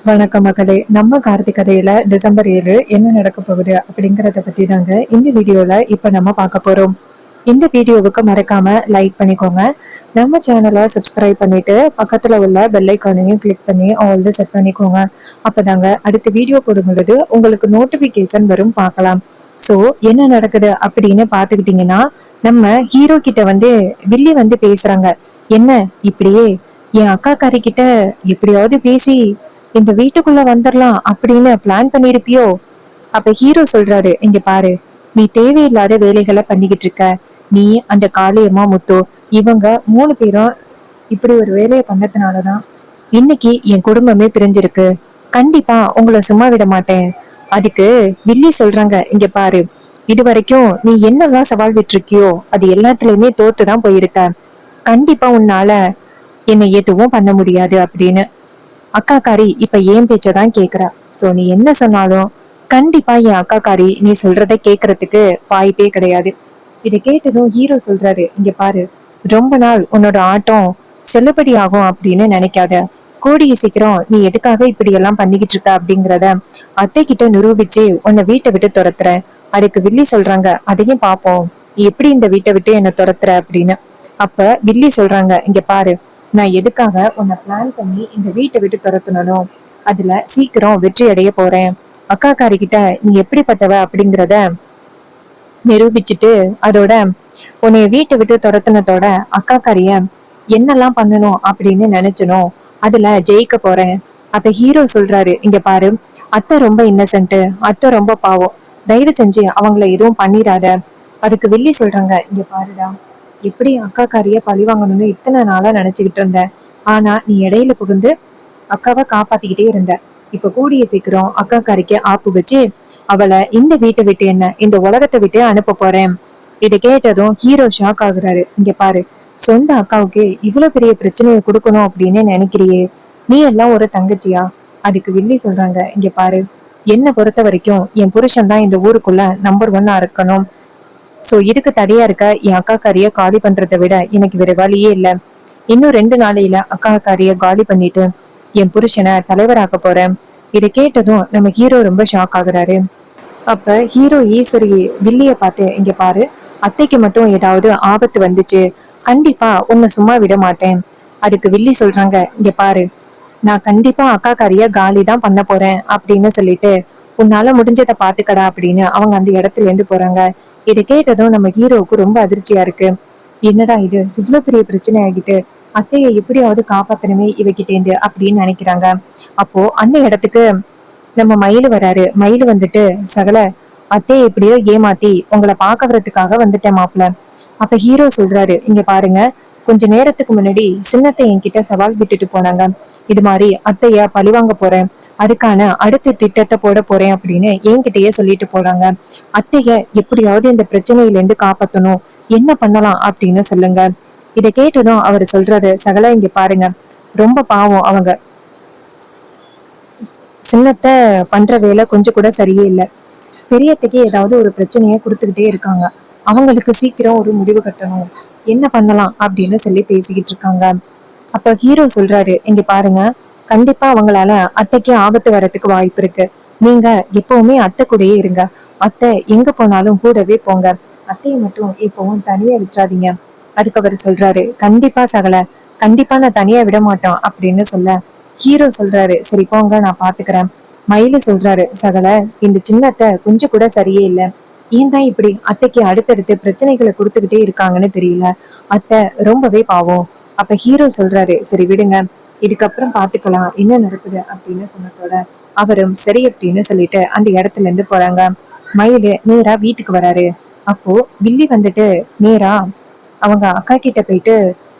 வணக்கம் மகளே. நம்ம கார்த்திக் கதையில டிசம்பர் 7 என்ன நடக்க போகுது அப்படிங்கறத பத்தி தாங்க இந்த வீடியோல இப்ப நம்ம பார்க்க போறோம். இந்த வீடியோவுக்கு மறக்காம லைக் பண்ணிக்கோங்க. நம்ம சேனலை சப்ஸ்கிரைப் பண்ணிட்டு பக்கத்துல உள்ள பெல் ஐக்கானையும் கிளிக் பண்ணி ஆல் செட் பண்ணிக்கோங்க. அப்பதாங்க அடுத்த வீடியோ போடும் பொழுது உங்களுக்கு நோட்டிபிகேஷன் வரும், பார்க்கலாம். சோ என்ன நடக்குது அப்படின்னு பாத்துக்கிட்டீங்கன்னா, நம்ம ஹீரோ கிட்ட வில்லி பேசுறாங்க. என்ன இப்படியே என் அக்கா காரி கிட்ட எப்படியாவது பேசி இந்த வீட்டுக்குள்ள வந்துடலாம் அப்படின்னு பிளான் பண்ணிருப்பியோ? அப்ப ஹீரோ சொல்றாரு, இங்க பாரு, நீ தேவையில்லாத வேலைகளை பண்ணிக்கிட்டு இருக்க. நீ அந்த காளியம்மா முத்து இவங்க 3 பேரும் இப்படி ஒரு வேலையை பண்ணதுனாலதான் இன்னைக்கு என் குடும்பமே பிரிஞ்சிருக்கு. கண்டிப்பா உங்களை சும்மா விட மாட்டேன். அதுக்கு வில்லி சொல்றாங்க, இங்க பாரு, இது வரைக்கும் நீ என்னெல்லாம் சவால் விட்டுருக்கியோ அது எல்லாத்துலயுமே தோத்துதான் போயிருக்க. கண்டிப்பா உன்னால என்னை எதுவும் பண்ண முடியாது அப்படின்னு. அக்காக்காரி இப்ப ஏன் பேச்சதான் கேக்குறா. சோ நீ என்ன சொன்னாலும் கண்டிப்பா என் அக்காக்காரி நீ சொல்றத கேக்குறதுக்கு வாய்ப்பே கிடையாது. இதை கேட்டதும் ஹீரோ சொல்றாரு, இங்க பாரு, ரொம்ப நாள் உன்னோட ஆட்டம் செல்லுபடி ஆகும் அப்படின்னு நினைக்காத. கூடிய சீக்கிரம் நீ எதுக்காக இப்படி எல்லாம் பண்ணிக்கிட்டு இருக்க அப்படிங்கறத அத்தை கிட்ட நிரூபிச்சு உன்னை வீட்டை விட்டு துரத்துற. அதுக்கு வில்லி சொல்றாங்க, அதையும் பாப்போம், நீ எப்படி இந்த வீட்டை விட்டு என்ன துரத்துற அப்படின்னு. அப்ப வில்லி சொல்றாங்க, இங்க பாரு, நான் எதுக்காக உன்னை பிளான் பண்ணி இந்த வீட்டை விட்டு துரத்தணும், அதுல சீக்கிரம் வெற்றி அடைய போறேன். அக்காக்காரி கிட்ட நீ எப்படிப்பட்டவ அப்படிங்கறத நிரூபிச்சுட்டு அதோட உன்னைய வீட்டை விட்டு துரத்துனதோட அக்காக்காரிய என்னெல்லாம் பண்ணணும் அப்படின்னு நினைச்சனோ அதுல ஜெயிக்க போறேன். அப்ப ஹீரோ சொல்றாரு, இங்க பாரு, அத்தை ரொம்ப இன்னசென்ட், அத்தை ரொம்ப பாவம், தயவு செஞ்சு அவங்கள எதுவும் பண்ணிடாத. அதுக்கு வில்லி சொல்றாங்க, இங்க பாருடா, எப்படி அக்காக்காரிய பழி வாங்கணும்னு இத்தனை நாளா நினைச்சுக்கிட்டு இருந்த. ஆனா நீ இடையில புகுந்து அக்காவை காப்பாத்திக்கிட்டே இருந்த. இப்ப கூடிய சீக்கிரம் அக்காக்காரிக்கு ஆப்பு வச்சு அவளை இந்த வீட்டை விட்டு என்ன இந்த உலகத்தை விட்டு அனுப்ப போறேன். இதை கேட்டதும் ஹீரோ ஷாக் ஆகுறாரு. இங்க பாரு, சொந்த அக்காவுக்கு இவ்வளவு பெரிய பிரச்சனையை கொடுக்கணும் அப்படின்னு நினைக்கிறியே, நீ எல்லாம் ஒரு தங்கச்சியா? அதுக்கு வில்லி சொல்றாங்க, இங்க பாரு, என்னை பொறுத்த வரைக்கும் என் புருஷன் தான் இந்த ஊருக்குள்ள நம்பர் 1 இருக்கணும். சோ இதுக்கு தடையா இருக்க என் அக்காக்காரிய காலி பண்றதை விட எனக்கு வேற வழியே இல்ல. இன்னும் 2 நாளையில அக்காக்காரிய காலி பண்ணிட்டு என் புருஷனை தலைவராக்க போறேன். இதை கேட்டதும் நம்ம ஹீரோ ரொம்ப ஷாக் ஆகுறாரு. அப்ப ஹீரோ ஈஸ்வரி வில்லிய பார்த்து, இங்க பாரு, அத்தைக்கு மட்டும் ஏதாவது ஆபத்து வந்துச்சு கண்டிப்பா உன்னை சும்மா விட மாட்டேன். அதுக்கு வில்லி சொல்றாங்க, இங்க பாரு, நான் கண்டிப்பா அக்காக்காரிய காலி தான் பண்ண போறேன் அப்படின்னு சொல்லிட்டு உன்னால முடிஞ்சதை பாத்துக்கடா அப்படின்னு அவங்க அந்த இடத்துல இருந்து போறாங்க. இதை கேட்டதும் நம்ம ஹீரோவுக்கு ரொம்ப அதிர்ச்சியா இருக்கு. என்னடா இது, இவ்வளவு பெரிய பிரச்சனை ஆகிட்டு, அத்தையை எப்படியாவது காப்பாத்தணுமே இவகிட்டேந்து அப்படின்னு நினைக்கிறாங்க. அப்போ அந்த இடத்துக்கு நம்ம மயிலு வராரு. மயிலு சகல, அத்தையை எப்படியோ ஏமாத்தி உங்களை பார்க்க வரதுக்காக வந்துட்டேன் மாப்பிள்ள. அப்ப ஹீரோ சொல்றாரு, இங்க பாருங்க, கொஞ்ச நேரத்துக்கு முன்னாடி சின்னத்தை என்கிட்ட சவால் விட்டுட்டு போனாங்க. இது மாதிரி அத்தைய பழிவாங்க போறேன், அதுக்கான அடுத்த திட்டத்தை போட போறேன் அப்படின்னு என்கிட்டயே சொல்லிட்டு போறாங்க. அத்தைய எப்படியாவது இந்த பிரச்சனையில இருந்து காப்பாத்தணும், என்ன பண்ணலாம் அப்படின்னு சொல்லுங்க. இதை கேட்டதும் அவர் சொல்றாரு, சகல, இங்க பாருங்க, ரொம்ப பாவம் அவங்க. சின்னத்தை பண்ற வேலை கொஞ்சம் கூட சரியே இல்லை. பெரியத்துக்கு ஏதாவது ஒரு பிரச்சனைய கொடுத்துக்கிட்டே இருக்காங்க. அவங்களுக்கு சீக்கிரம் ஒரு முடிவு கட்டணும், என்ன பண்ணலாம் அப்படின்னு சொல்லி பேசிக்கிட்டு இருக்காங்க. அப்ப ஹீரோ சொல்றாரு, இங்க பாருங்க, கண்டிப்பா அவங்களால அத்தைக்கு ஆபத்து வர்றதுக்கு வாய்ப்பு இருக்கு. நீங்க எப்பவுமே அத்தை கூடயே இருங்க. அத்தை எங்க போனாலும் கூடவே போங்க. அத்தையை மட்டும் எப்பவும் தனியா விட்டுறாதீங்க. அதுக்கு அவர் சொல்றாரு, கண்டிப்பா சகல, கண்டிப்பா நான் தனியா விட மாட்டோம் அப்படின்னு சொல்ல ஹீரோ சொல்றாரு, சரி போங்க, நான் பாத்துக்கிறேன். மயிலு சொல்றாரு, சகல, இந்த சின்னத்தை கொஞ்சம் கூட சரியே இல்ல. ஏன் தான் இப்படி அத்தைக்கு அடுத்தடுத்து பிரச்சனைகளை கொடுத்துக்கிட்டே இருக்காங்கன்னு தெரியல. அத்தை ரொம்பவே பாவம். அப்ப ஹீரோ சொல்றாரு, சரி விடுங்க, இதுக்கப்புறம் பாத்துக்கலாம் என்ன நடக்குது அப்படின்னு சொன்னதோட அவரும் சரி அப்படின்னு சொல்லிட்டு அந்த இடத்துல இருந்து போறாங்க. மயிலு நேரா வீட்டுக்கு வராரு. அப்போ வில்லி நேரா அவங்க அக்கா கிட்ட போயிட்டு,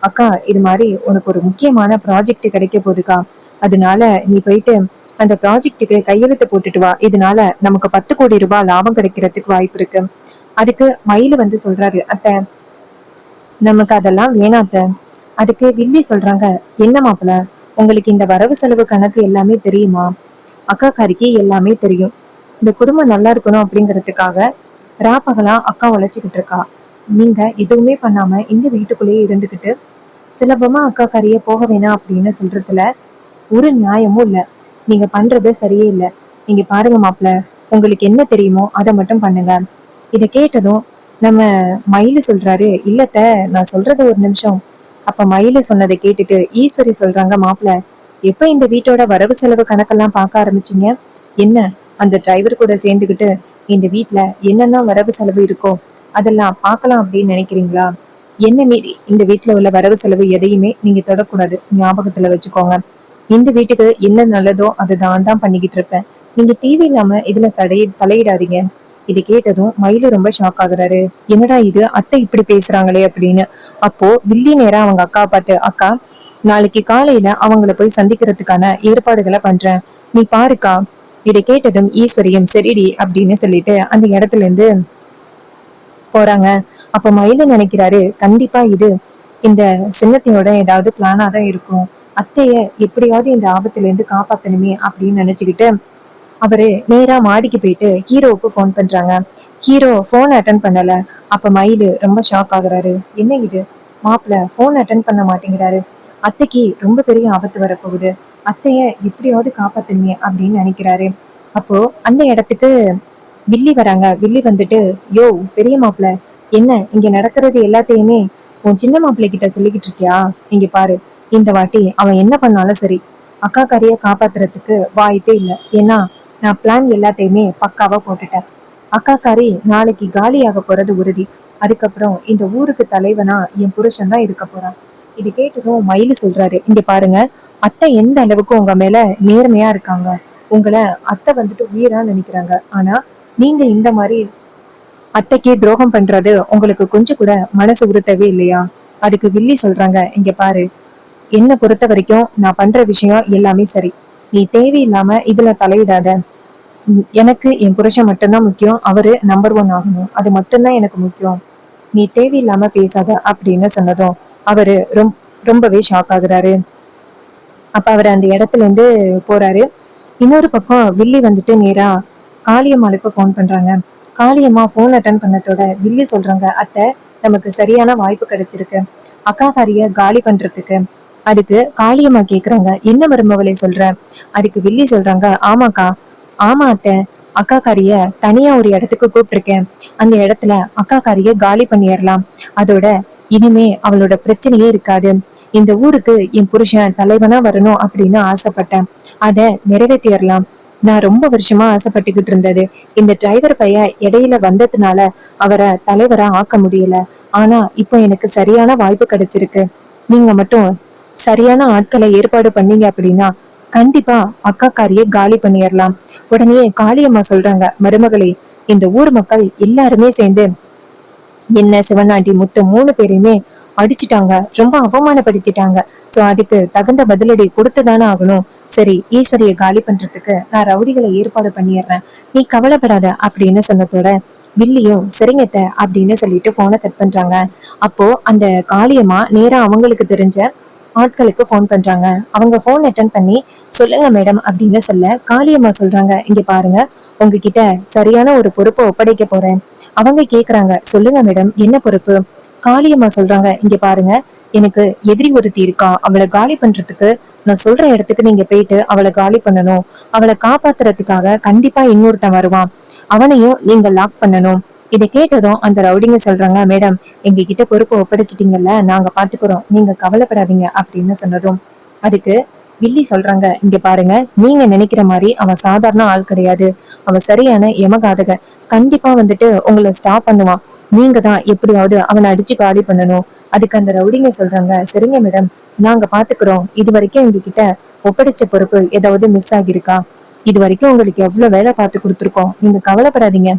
அக்கா, இது மாதிரி உனக்கு ஒரு முக்கியமான ப்ராஜெக்ட் கிடைக்க போகுதுக்கா, அதனால நீ போயிட்டு அந்த ப்ராஜெக்டுக்கு கையெழுத்து போட்டுட்டு வா, இதனால நமக்கு 10 கோடி ரூபாய் லாபம் கிடைக்கிறதுக்கு வாய்ப்பு இருக்கு. அதுக்கு மயிலு சொல்றாரு, அத்தை, நமக்கு அதெல்லாம் வேணாம் அத்தை. அதுக்கு வில்லி சொல்றாங்க, என்ன மாப்பிள, உங்களுக்கு இந்த வரவு செலவு கணக்கு எல்லாமே தெரியுமா? அக்காக்காரிக்கு எல்லாமே தெரியும். இந்த குடும்பம் நல்லா இருக்கணும் அப்படிங்கறதுக்காக ராப்பகலா அக்கா உழைச்சுக்கிட்டு இருக்கா. நீங்க எதுவுமே பண்ணாம இந்த வீட்டுக்குள்ளேயே இருந்துகிட்டு சுலபமா அக்காக்காரிய போக வேணாம் அப்படின்னு சொல்றதுல ஒரு நியாயமும் இல்ல. நீங்க பண்றது சரியே இல்லை. நீங்க பாருங்க மாப்பிள்ள, உங்களுக்கு என்ன தெரியுமோ அதை மட்டும் பண்ணுங்க. இதை கேட்டதும் நம்ம மயிலு சொல்றாரு, இல்லத்த நான் சொல்றது ஒரு நிமிஷம். அப்ப மயிலு சொன்னதை கேட்டுட்டு ஈஸ்வரி சொல்றாங்க, மாப்பிள்ள எப்ப இந்த வீட்டோட வரவு செலவு கணக்கெல்லாம் பார்க்க ஆரம்பிச்சீங்க? என்ன அந்த டிரைவர் கூட சேர்ந்துகிட்டு இந்த வீட்ல என்னென்ன வரவு செலவு இருக்கோ அதெல்லாம் பார்க்கலாம் அப்படின்னு நினைக்கிறீங்களா? என்ன மீறி இந்த வீட்டுல உள்ள வரவு செலவு எதையுமே நீங்க தொடக்கூடாது, ஞாபகத்துல வச்சுக்கோங்க. இந்த வீட்டுக்கு என்ன நல்லதோ அதை தான் பண்ணிக்கிட்டு இருப்பேன். நீங்க டிவி இல்லாம இதுல தலையிடாதீங்க. இது கேட்டதும் மயிலு ரொம்ப ஷாக் ஆகுறாரு. என்னடா இது, அத்தை இப்படி பேசுறாங்களே அப்படின்னு. அப்போ வில்லி நேரா அவங்க அக்காவை பார்த்து, அக்கா நாளைக்கு காலையில அவங்கள போய் சந்திக்கிறதுக்கான ஏற்பாடுகளை பண்றேன், நீ பாருக்கா. இதை கேட்டதும் ஈஸ்வரியும் சரிடி அப்படின்னு சொல்லிட்டு அந்த இடத்துல இருந்து போறாங்க. அப்ப மயிலு நினைக்கிறாரு, கண்டிப்பா இது இந்த சின்னத்தையோட ஏதாவது பிளானா தான் இருக்கும். அத்தைய எப்படியாவது இந்த ஆபத்துல இருந்து காப்பாத்தணுமே அப்படின்னு நினைச்சுக்கிட்டு அவரு நேரா மாடிக்கு போயிட்டு ஹீரோவுக்கு போன் பண்றாங்க. ஹீரோ போன் அட்டன் பண்ணல. அப்ப மயிலு ரொம்ப ஷாக் ஆகுறாரு. என்ன இது, மாப்பிள்ள போன் அட்டன் பண்ண மாட்டேங்கிறாரு, அத்தைக்கு ரொம்ப பெரிய ஆபத்து வரப்போகுது, அத்தைய எப்படியாவது காப்பாத்தணுமே அப்படின்னு நினைக்கிறாரு. அப்போ அந்த இடத்துக்கு வில்லி வராங்க. வில்லி வந்துட்டு, யோ பெரிய மாப்பிள்ள, என்ன இங்க நடக்கிறது எல்லாத்தையுமே உன் சின்ன மாப்பிள்ளை கிட்ட சொல்லிக்கிட்டு இருக்கியா? இங்க பாரு, இந்த வாட்டி அவன் என்ன பண்ணாலும் சரி, அக்கா கறிய காப்பாத்துறதுக்கு வாய்ப்பே இல்லை. ஏன்னா நான் பிளான் எல்லாத்தையுமே பக்காவா போட்டுட்டேன். அக்கா காரி நாளைக்கு காலியாக போறது உறுதி. அதுக்கப்புறம் இந்த ஊருக்கு தலைவனா என் புருஷன் தான் இருக்க போறான். இது கேட்டதும் மயிலு சொல்றாரு, இங்க பாருங்க, அத்தை எந்த அளவுக்கு உங்க மேல நேர்மையா இருக்காங்க. உங்களை அத்தை வந்துட்டு உயிரா நினைக்கிறாங்க. ஆனா நீங்க இந்த மாதிரி அத்தைக்கே துரோகம் பண்றது உங்களுக்கு கொஞ்சம் கூட மனசு உறுத்தவே இல்லையா? அதுக்கு வில்லி சொல்றாங்க, இங்க பாரு, என்ன பொறுத்த வரைக்கும் நான் பண்ற விஷயம் எல்லாமே சரி. நீ தேவையில்லாம இதுல தலையிடாத. எனக்கு என் புருஷன் மட்டும்தான் முக்கியம். அவரு நம்பர் 1 ஆகணும், அது மட்டும்தான் எனக்கு முக்கியம். நீ தேவையில்லாம பேசாத அப்படின்னு சொன்னதும் அவரு ரொம்பவே ஷாக் ஆகுறாரு. அப்ப அவர் அந்த இடத்துல இருந்து போறாரு. இன்னொரு பக்கம் வில்லி வந்துட்டு நேரா காளியம்மாளுக்கு போன் பண்றாங்க. காளியம்மா போன் அட்டன் பண்ணதோட வில்லி சொல்றாங்க, அத்தை நமக்கு சரியான வாய்ப்பு கிடைச்சிருக்கு அக்கா காரிய காலி பண்றதுக்கு. அதுக்கு காளியம்மா கேக்குறாங்க, என்ன மருமவளை சொல்ற? அதுக்கு வில்லி சொல்றாங்க, ஆமாக்கா, ஆமா அத்தை, அக்கா காரிய தனியா ஒரு இடத்துக்கு கூப்பிட்டிருக்கேன். அந்த இடத்துல அக்கா காரிய காலி பண்ணிடலாம். அதோட இனிமே அவளோட பிரச்சனையே இருக்காது. இந்த ஊருக்கு என் புருஷன் தலைவனா வரணும் அப்படின்னு ஆசைப்பட்டேன், அத நிறைவேற்றிடலாம். நான் ரொம்ப வருஷமா ஆசைப்பட்டுக்கிட்டு இருந்தது. இந்த டிரைவர் பையன் இடையில வந்ததுனால அவரை தலைவரா ஆக்க முடியல. ஆனா இப்போ எனக்கு சரியான வாய்ப்பு கிடைச்சிருக்கு. நீங்க மட்டும் சரியான ஆட்களை ஏற்பாடு பண்ணீங்க அப்படின்னா கண்டிப்பா அக்கா காரியை காலி பண்ணிடலாம். உடனே காளியம்மா சொல்றாங்க, மருமகளே, இந்த ஊர் மக்கள் எல்லாருமே சேர்ந்து என்ன சிவனாண்டி முத்து 3 பேரையுமே அடிச்சுட்டாங்க, ரொம்ப அவமானப்படுத்திட்டாங்க. சோ அதுக்கு தகுந்த பதிலடி கொடுத்துதானே ஆகணும். சரி, ஈஸ்வரிய காலி பண்றதுக்கு நான் ரவுடிகளை ஏற்பாடு பண்ணிடுறேன், நீ கவலைப்படாத அப்படின்னு சொன்னதோட வில்லியும் சரிங்கத்த அப்படின்னு சொல்லிட்டு போனை கட் பண்றாங்க. அப்போ அந்த காளியம்மா நேரா அவங்களுக்கு தெரிஞ்ச ஆட்களுக்கு போன் பண்றாங்க. அவங்க போன் அட்டன் பண்ணி, சொல்லுங்க மேடம் அப்படின்னு சொல்ல காளியம்மா சொல்றாங்க, இங்க பாருங்க, உங்ககிட்ட சரியான ஒரு பொறுப்பை ஒப்படைக்க போறேன். அவங்க கேக்குறாங்க, சொல்லுங்க மேடம் என்ன பொறுப்பு? காளியம்மா சொல்றாங்க, இங்க பாருங்க, எனக்கு எதிரி ஒருத்தி இருக்கா, அவளை காலி பண்றதுக்கு நான் சொல்ற இடத்துக்கு நீங்க போயிட்டு அவளை காலி பண்ணணும். அவளை காப்பாத்துறதுக்காக கண்டிப்பா இன்னொருத்தன் வருவான், அவனையும் நீங்க லாக் பண்ணணும். இதை கேட்டதும் அந்த ரவுடிங்க சொல்றாங்க, மேடம் எங்க கிட்ட பொறுப்பை ஒப்படைச்சிட்டீங்கல்ல, நாங்க பாத்துக்கிறோம், நீங்க கவலைப்படாதீங்க அப்படின்னு சொன்னதும் அதுக்கு வில்லி சொல்றாங்க, இங்க பாருங்க, நீங்க நினைக்கிற மாதிரி அவன் சாதாரண ஆள் கிடையாது. அவன் சரியான யமகாதக, கண்டிப்பா வந்துட்டு உங்களை ஸ்டாப் பண்ணுவான். நீங்க தான் எப்படியாவது அவனை அடிச்சு காலி பண்ணணும். அதுக்கு அந்த ரவுடிங்க சொல்றாங்க, சரிங்க மேடம், நாங்க பாத்துக்கிறோம். இது வரைக்கும் எங்ககிட்ட ஒப்படைச்ச பொறுப்பு ஏதாவது மிஸ் ஆகிருக்கா? இது வரைக்கும் உங்களுக்கு எவ்வளவு வேலை பார்த்து கொடுத்துருக்கோம், நீங்க கவலைப்படாதீங்க.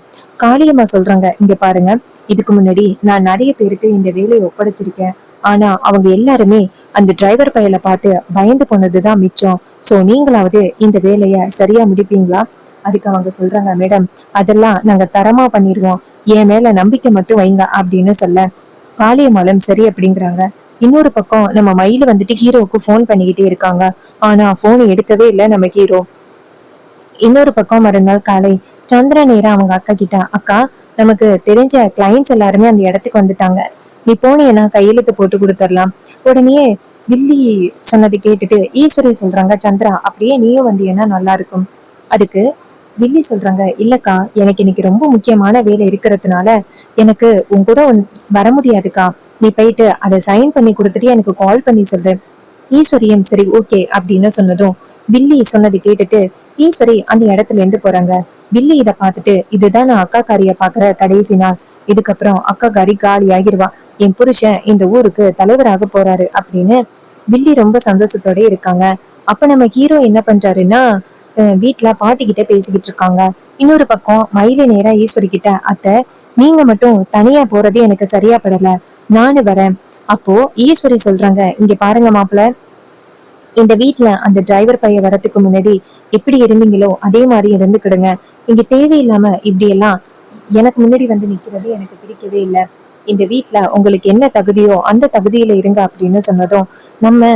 காளியம்மா சொல்றாங்க, இங்க பாருங்க, இதுக்கு முன்னாடி நான் நிறைய பேருக்கு இந்த வேலையை ஒப்படைச்சிருக்கேன். ஆனா அவங்க எல்லாருமே அந்த டிரைவர் பையலை பார்த்து பயந்து போனதுதான் மிச்சம். சோ நீங்களாவது இந்த வேலைய சரியா முடிப்பீங்களா? அதுக்கு அவங்க சொல்றாங்க, மேடம் அதெல்லாம் நாங்க தரமா பண்ணிடுவோம், என் மேல நம்பிக்கை மட்டும் வைங்க அப்படின்னு சொல்ல காளியம்மாளும் சரி அப்படிங்கிறாங்க. இன்னொரு பக்கம் நம்ம மயில வந்துட்டு ஹீரோவுக்கு போன் பண்ணிக்கிட்டே இருக்காங்க. ஆனா போன் எடுக்கவே இல்லை நம்ம ஹீரோ. இன்னொரு பக்கம் மறுநாள் காலை சந்திரா நேரா அவங்க அக்கா கிட்ட, அக்கா நமக்கு தெரிஞ்ச கிளைண்ட்ஸ் எல்லாருமே அந்த இடத்துக்கு வந்துட்டாங்க, நீ போனீன்னா கையெழுத்து போட்டு கொடுத்துடலாம். உடனே வில்லி சொன்னதை கேட்டுட்டு ஈஸ்வரி சொல்றாங்க, சந்திரா அப்படியே நீயும் வந்தீங்கன்னா நல்லா இருக்கும். அதுக்கு வில்லி சொல்றாங்க, இல்லக்கா எனக்கு இன்னைக்கு ரொம்ப முக்கியமான வேலை இருக்கிறதுனால எனக்கு உன் கூட வர முடியாதுக்கா. நீ போயிட்டு அதை சைன் பண்ணி கொடுத்துட்டு எனக்கு கால் பண்ணி சொல்லு. ஈஸ்வரியும் சரி ஓகே அப்படின்னு சொன்னதும் வில்லி சொன்னதை கேட்டுட்டு ஈஸ்வரி அந்த இடத்துல இருந்து போறாங்க. வில்லி இதை பார்த்துட்டு, இதுதான் நான் அக்கா காரிய பாக்குற கடைசி நாள். இதுக்கப்புறம் அக்கா காரி காலி ஆகிருவா. என் புருஷன் இந்த ஊருக்கு தலைவராக போறாரு அப்படின்னு வில்லி ரொம்ப சந்தோஷத்தோட இருக்காங்க. அப்ப நம்ம ஹீரோ என்ன பண்றாருன்னா வீட்டுல பாட்டி கிட்ட பேசிக்கிட்டு இருக்காங்க. இன்னொரு பக்கம் மயில நேரா ஈஸ்வரி கிட்ட, அத்தை நீங்க மட்டும் தனியா போறது எனக்கு சரியா படல, நானு வரேன். அப்போ ஈஸ்வரி சொல்றாங்க, இங்க பாருங்க மாப்பிள்ள, இந்த வீட்டுல அந்த டிரைவர் பையன் வரதுக்கு முன்னாடி எப்படி இருந்தீங்களோ அதே மாதிரி இருந்துக்கிடுங்க. இங்க தேவையில்லாம இப்படி எல்லாம் எனக்கு முன்னாடி வந்து நிக்கிறது எனக்கு பிடிக்கவே இல்லை. இந்த வீட்டுல உங்களுக்கு என்ன தகுதியோ அந்த தகுதியில இருங்க அப்படின்னு சொன்னதும் நம்ம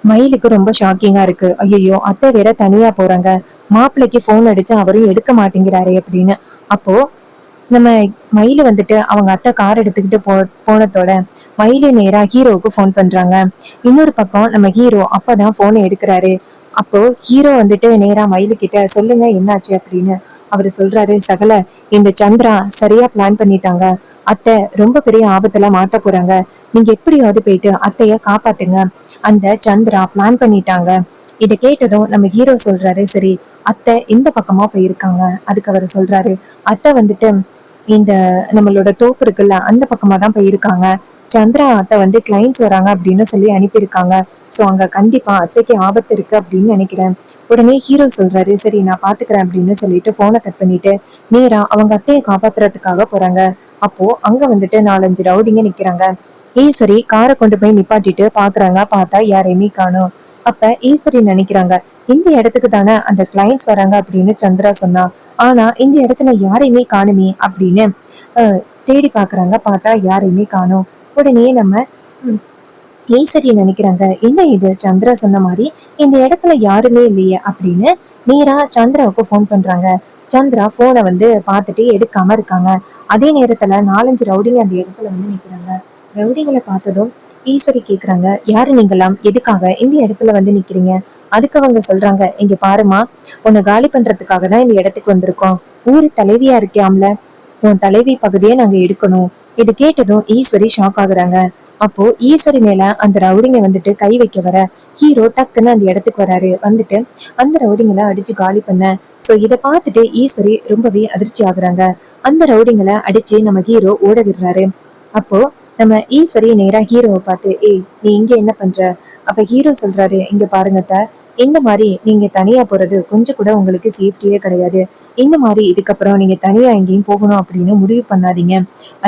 மயிலுக்கு ரொம்ப ஷாக்கிங்கா இருக்கு. ஐயோ அத்தை வேற தனியா போறாங்க, மாப்பிள்ளைக்கு போன் அடிச்சு அவரும் எடுக்க மாட்டேங்கிறாரு அப்படின்னு. அப்போ நம்ம மயிலு வந்துட்டு அவங்க அத்தை கார் எடுத்துக்கிட்டு போனதோட மயிலு நேரா ஹீரோவுக்கு போன் பண்றாங்க. இன்னொரு பக்கம் நம்ம ஹீரோ அப்பதான் போனை எடுக்கிறாரு. அப்போ ஹீரோ வந்துட்டு நேரா மயிலு கிட்ட, சொல்லுங்க என்னாச்சு அப்படின்னு. அவரு சொல்றாரு, சகல இந்த சந்திரா சரியா பிளான் பண்ணிட்டாங்க. அத்தை ரொம்ப பெரிய ஆபத்துல மாட்ட போறாங்க. நீங்க எப்படியாவது போயிட்டு அத்தைய காப்பாத்துங்க. அந்த சந்திரா பிளான் பண்ணிட்டாங்க. இத கேட்டதும் நம்ம ஹீரோ சொல்றாரு, சரி அத்தை இந்த பக்கமா போயிருக்காங்க. அதுக்கு அவர் சொல்றாரு, அத்தை வந்துட்டு இந்த நம்மளோட தோப்பு இருக்குல்ல அந்த பக்கமா தான் போயிருக்காங்க. சந்திரா அத்தை வந்து கிளைண்ட்ஸ் வராங்க அப்படின்னு சொல்லி அனுப்பியிருக்காங்க. சோ அங்க கண்டிப்பா அத்தைக்கு ஆபத்து இருக்கு அப்படின்னு நினைக்கிறேன். உடனே ஹீரோ சொல்றாரு, சரி நான் பாத்துக்கிறேன் அப்படின்னு சொல்லிட்டு போனை கட் பண்ணிட்டு நேரா அவங்க அத்தையை காப்பாத்துறதுக்காக போறாங்க. அப்போ அங்க வந்துட்டு 4-5 ரவுடிங்க நிக்கிறாங்க. ஈஸ்வரி காரை கொண்டு போய் நிப்பாட்டிட்டு பாக்குறாங்க. பார்த்தா யாரையுமே காணும். அப்ப ஈஸ்வரி நினைக்கிறாங்க, இந்த இடத்துக்கு தானே அந்த கிளைண்ட்ஸ் வராங்க அப்படின்னு சந்திரா சொன்னா. ஆனா இந்த இடத்துல யாரையுமே காணுமே அப்படின்னு தேடி பாக்குறாங்க. பார்த்தா யாரையுமே காணும். உடனே நம்ம ஈஸ்வரி நினைக்கிறாங்க, என்ன இது சந்திரா சொன்ன மாதிரி இந்த இடத்துல யாருமே இல்லையே அப்படின்னு நேரா சந்திராவுக்கு போன் பண்றாங்க. சந்திரா போனை வந்து பார்த்துட்டு எடுக்காம இருக்காங்க. அதே நேரத்துல 4-5 ரவுடிங்க அந்த இடத்துல வந்து நிக்கிறாங்க. ரவுடிங்களை பார்த்ததும் ஈஸ்வரி கேக்குறாங்க, யாரு நீங்களாம், எதுக்காக இந்த இடத்துல வந்து நிக்கிறீங்க? அதுக்கு அவங்க சொல்றாங்க, இங்க பாருமா, உன்னை காலி பண்றதுக்காக தான் இந்த இடத்துக்கு வந்திருக்கோம். ஊரு தலைவியா இருக்கியாம்ல, உன் தலைவி பகுதியை நாங்க எடுக்கணும். இது கேட்டதும் ஈஸ்வரி ஷாக் ஆகுறாங்க. அப்போ ஈஸ்வரி மேல அந்த ரவுடிங்க வந்துட்டு கை வைக்க வர ஹீரோ டக்குன்னு அந்த இடத்துக்கு வராரு. வந்துட்டு அந்த ரவுடிங்களை அடிச்சு காலி பண்ண. சோ இதை பார்த்துட்டு ஈஸ்வரி ரொம்பவே அதிர்ச்சி ஆகுறாங்க. அந்த ரவுடிங்களை அடிச்சு நம்ம ஹீரோ ஓட விடுறாரு. அப்போ நம்ம ஈஸ்வரி நேரா ஹீரோவை பார்த்து, ஏய் நீ இங்க என்ன பண்ற? அப்ப ஹீரோ சொல்றாரு, இங்க பாருங்க, இந்த மாதிரி நீங்க தனியா போறது கொஞ்சம் கூட உங்களுக்கு சேஃப்டியே கிடையாது. இந்த மாதிரி இதுக்கப்புறம் நீங்க தனியா எங்கேயும் போகணும் அப்படின்னு முடிவு பண்ணாதீங்க.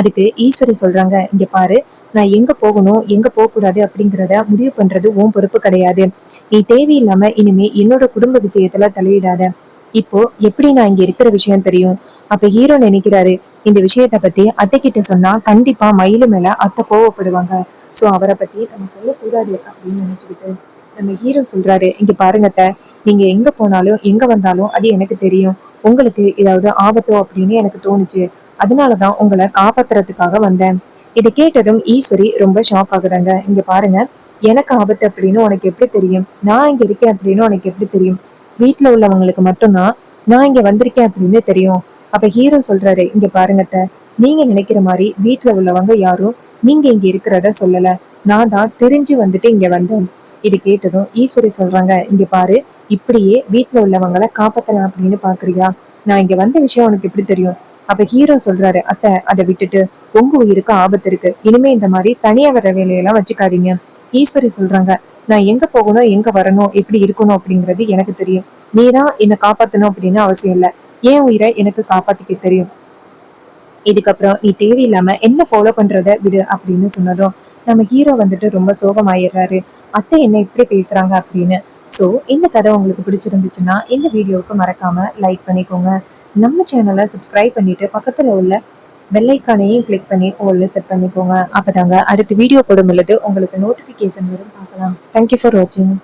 அதுக்கு ஈஸ்வரி சொல்றாங்க, இங்க பாரு, நான் எங்க போகணும் எங்க போக கூடாது அப்படிங்கிறத முடிவு பண்றது உன் பொறுப்பு கிடையாது. நீ தேவையில்லாம இனிமே என்னோட குடும்ப விஷயத்துல தலையிடாத. இப்போ எப்படி நான் இங்க இருக்கிற விஷயம் தெரியும். அப்ப ஹீரோ நினைக்கிறாரு, இந்த விஷயத்த பத்தி அத்தை கிட்ட சொன்னா கண்டிப்பா மயிலு மேல அத்தை கோவப்படுவாங்க. சோ அவரை பத்தி நம்ம சொல்லக்கூடாது அப்படின்னு நினைச்சுக்கிட்டு நம்ம ஹீரோ சொல்றாரு, இங்க பாருங்க அத்தை, நீங்க எங்க போனாலும் எங்க வந்தாலும் அது எனக்கு தெரியும். உங்களுக்கு ஏதாவது ஆபத்தோ அப்படின்னு எனக்கு தோணுச்சு. அதனாலதான் உங்களை காப்பாத்துறதுக்காக வந்தேன். இதை கேட்டதும் ஈஸ்வரி ரொம்ப ஷாக் ஆகுறாங்க. இங்க பாருங்க, எனக்கு ஆபத்து அப்படின்னு உனக்கு எப்படி தெரியும்? நான் இங்க இருக்கேன் அப்படின்னு உனக்கு எப்படி தெரியும்? வீட்டுல உள்ளவங்களுக்கு மட்டும்தான் நான் இங்க வந்திருக்கேன் அப்படின்னு தெரியும். அப்ப ஹீரோ சொல்றாரு, இங்க பாருங்க அத்தை, நீங்க நினைக்கிற மாதிரி வீட்டுல உள்ளவங்க யாரும் நீங்க இங்க இருக்கிறத சொல்லல. நான் தான் தெரிஞ்சு வந்துட்டு இங்க வந்தேன். இது கேட்டதும் ஈஸ்வரி சொல்றாங்க, இங்க பாரு, இப்படியே வீட்டுல உள்ளவங்களை காப்பாத்தலாம் அப்படின்னு பாக்குறியா? நான் இங்க வந்த விஷயம் உனக்கு எப்படி தெரியும்? அப்ப ஹீரோ சொல்றாரு, அத்தை அதை விட்டுட்டு உங்க உயிருக்கு ஆபத்து இருக்கு. இனிமே இந்த மாதிரி தனியா வர வேலையெல்லாம் வச்சுக்காதீங்க. ஈஸ்வரி சொல்றாங்க, நான் எங்க போகணும் எங்க வரணும் எப்படி இருக்கணும் அப்படிங்கிறது எனக்கு தெரியும். நீதான் என்னை காப்பாத்தணும் அப்படின்னு அவசியம் இல்லை. என் உயிரை எனக்கு காப்பாத்திக்க தெரியும். இதுக்கப்புறம் நீ தேவையில்லாம என்ன ஃபாலோ பண்றத விடு அப்படின்னு சொன்னதும் நம்ம ஹீரோ வந்துட்டு ரொம்ப சோகமாயிடுறாரு. அத்தை என்ன இப்படி பேசுறாங்க அப்படின்னு. சோ இந்த கதை உங்களுக்கு பிடிச்சிருந்துச்சுன்னா இந்த வீடியோவுக்கு மறக்காம லைக் பண்ணிக்கோங்க. நம்ம சேனலை சப்ஸ்கிரைப் பண்ணிட்டு பக்கத்துல உள்ள பெல் ஐக்கானையும் கிளிக் பண்ணி ஆல்ல செட் பண்ணிக்கோங்க. அப்பதாங்க அடுத்த வீடியோ போடும் பொழுது உங்களுக்கு நோட்டிபிகேஷன் வரும், பார்க்கலாம். தேங்க்யூ ஃபார் வாட்சிங்.